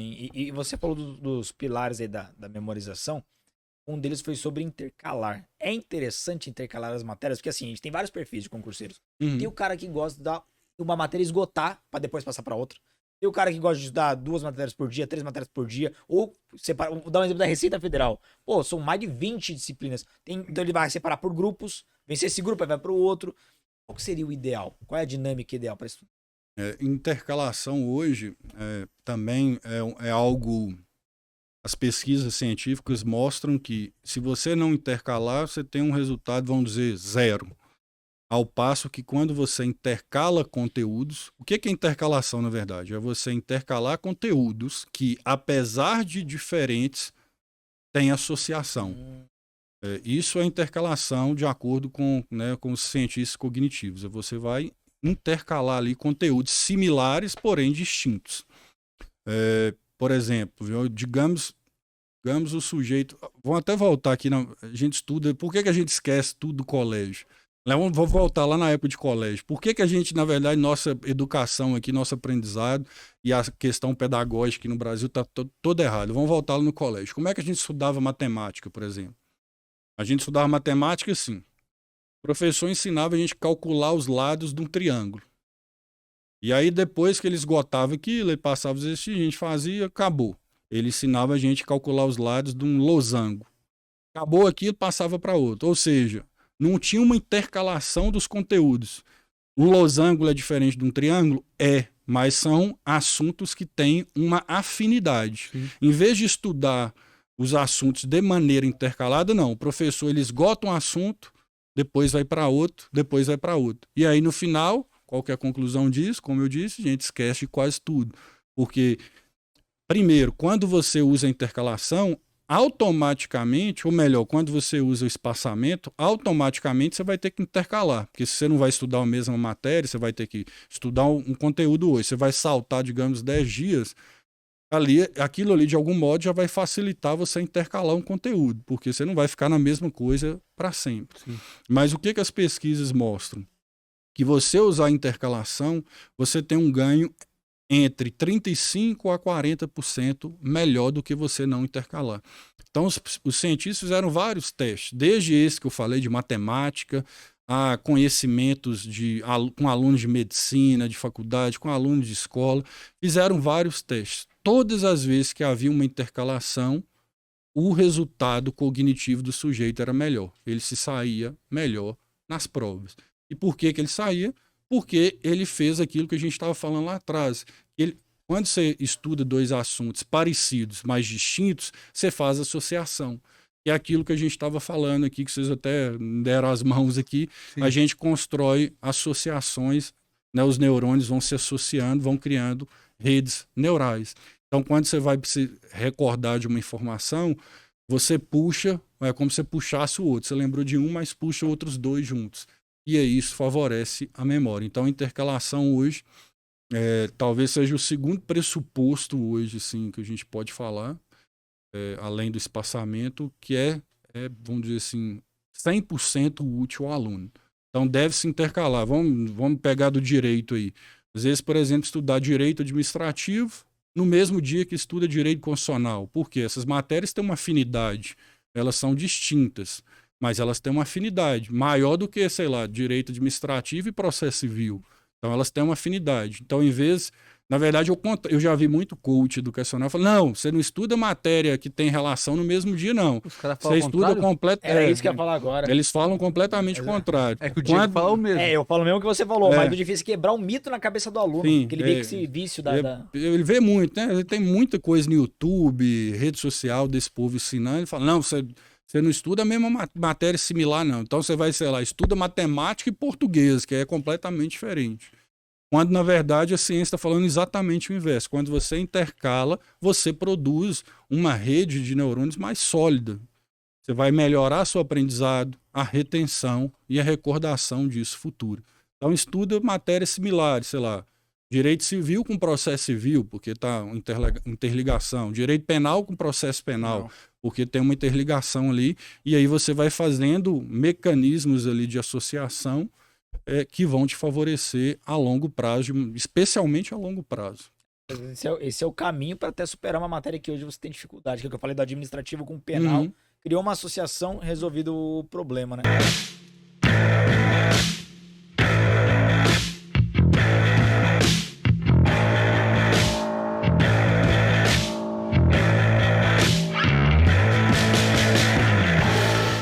E você falou dos pilares aí da memorização. Um deles foi sobre intercalar. É interessante intercalar as matérias, porque assim, a gente tem vários perfis de concurseiros. Tem o cara que gosta de dar uma matéria e esgotar pra depois passar pra outra. Tem o cara que gosta de estudar 2 matérias por dia, 3 matérias por dia, ou separar, vou dar um exemplo da Receita Federal. Pô, são mais de 20 disciplinas. Então ele vai separar por grupos, vencer esse grupo, aí vai pro outro. Qual que seria o ideal? Qual é a dinâmica ideal para isso? Intercalação hoje também é algo. As pesquisas científicas mostram que se você não intercalar, você tem um resultado, vamos dizer, zero. Ao passo que quando você intercala conteúdos, o que é intercalação, na verdade? É você intercalar conteúdos que, apesar de diferentes, têm associação. Isso é intercalação de acordo com os cientistas cognitivos. Você vai intercalar ali conteúdos similares, porém distintos. Por exemplo, digamos o sujeito... Vamos até voltar aqui, a gente estuda... Por que a gente esquece tudo do colégio? Vou voltar lá na época de colégio. Por que a gente, na verdade, nossa educação aqui, nosso aprendizado e a questão pedagógica aqui no Brasil está toda errada? Vamos voltar lá no colégio. Como é que a gente estudava matemática, por exemplo? A gente estudava matemática assim. O professor ensinava a gente a calcular os lados de um triângulo. E aí, depois que ele esgotava aquilo, ele passava os exercícios, a gente fazia, acabou. Ele ensinava a gente a calcular os lados de um losango. Acabou aquilo, passava para outro. Ou seja, não tinha uma intercalação dos conteúdos. O losango é diferente de um triângulo? Mas são assuntos que têm uma afinidade. Sim. Em vez de estudar os assuntos de maneira intercalada, não. O professor ele esgota um assunto, depois vai para outro, depois vai para outro. E aí, no final, qual que é a conclusão disso? Como eu disse, a gente esquece de quase tudo. Porque, primeiro, quando você usa a intercalação, automaticamente, ou melhor, quando você usa o espaçamento, automaticamente você vai ter que intercalar. Porque se você não vai estudar a mesma matéria, você vai ter que estudar um conteúdo hoje. Você vai saltar, digamos, 10 dias, aquilo ali, de algum modo, já vai facilitar você intercalar um conteúdo, porque você não vai ficar na mesma coisa para sempre. Sim. Mas o que as pesquisas mostram? Que você usar a intercalação, você tem um ganho entre 35% a 40% melhor do que você não intercalar. Então, os cientistas fizeram vários testes, desde esse que eu falei de matemática, a conhecimentos com alunos de medicina, de faculdade, com alunos de escola, fizeram vários testes. Todas as vezes que havia uma intercalação, o resultado cognitivo do sujeito era melhor. Ele se saía melhor nas provas. E por que ele saía? Porque ele fez aquilo que a gente estava falando lá atrás. Quando você estuda dois assuntos parecidos, mas distintos, você faz associação. É aquilo que a gente estava falando aqui, que vocês até deram as mãos aqui. Sim. A gente constrói associações, né? Os neurônios vão se associando, vão criando redes neurais. Então, quando você vai se recordar de uma informação, você puxa, é como se você puxasse o outro. Você lembrou de um, mas puxa outros dois juntos. E aí isso favorece a memória. Então, a intercalação hoje talvez seja o segundo pressuposto hoje, assim, que a gente pode falar, além do espaçamento, que vamos dizer assim, 100% útil ao aluno. Então, deve se intercalar. Vamos pegar do direito aí. Às vezes, por exemplo, estudar direito administrativo no mesmo dia que estuda direito constitucional. Por quê? Essas matérias têm uma afinidade. Elas são distintas, mas elas têm uma afinidade maior do que, sei lá, direito administrativo e processo civil. Então, elas têm uma afinidade. Então, em vez... Na verdade, eu já vi muito coach educacional falando, não, você não estuda matéria que tem relação no mesmo dia, não. Os caras falam você estuda completamente. Era isso que eu ia falar agora. Eles falam completamente o contrário. É que o Diego fala o mesmo. Eu falo o mesmo que você falou, mas o difícil é quebrar um mito na cabeça do aluno. Sim, que ele vê que esse vício Ele vê muito, né? Ele tem muita coisa no YouTube, rede social desse povo ensinando. Ele fala, não, você não estuda a mesma matéria similar, não. Então você vai, sei lá, estuda matemática e português, que é completamente diferente. Quando, na verdade, a ciência está falando exatamente o inverso. Quando você intercala, você produz uma rede de neurônios mais sólida. Você vai melhorar seu aprendizado, a retenção e a recordação disso futuro. Então, estuda matérias similares, sei lá, direito civil com processo civil, porque está interligação. Direito penal com processo penal, porque tem uma interligação ali. E aí você vai fazendo mecanismos ali de associação que vão te favorecer a longo prazo, especialmente a longo prazo. Esse é o caminho para até superar uma matéria que hoje você tem dificuldade, que é o que eu falei do administrativo com o penal. Criou uma associação, resolvido o problema, né?